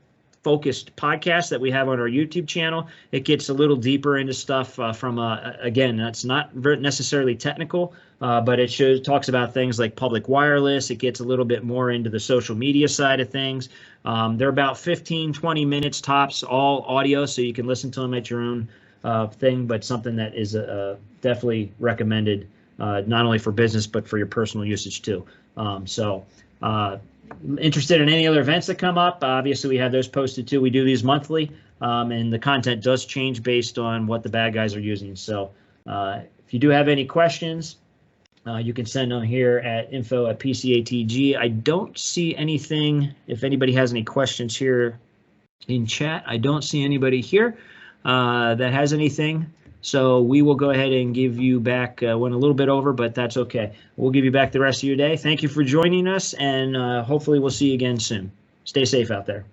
focused podcasts that we have on our YouTube channel. It gets a little deeper into stuff from, again, that's not necessarily technical, but it talks about things like public wireless. It gets a little bit more into the social media side of things. They're about 15, 20 minutes tops, all audio, so you can listen to them at your own thing, but something that is definitely recommended, not only for business, but for your personal usage too. Interested in any other events that come up, obviously we have those posted too. We do these monthly, and the content does change based on what the bad guys are using. So if you do have any questions, you can send them here at info@PCATG. I don't see anything. If anybody has any questions here in chat, I don't see anybody here that has anything. So we will go ahead and give you back, went a little bit over, but that's okay. We'll give you back the rest of your day. Thank you for joining us, and hopefully we'll see you again soon. Stay safe out there.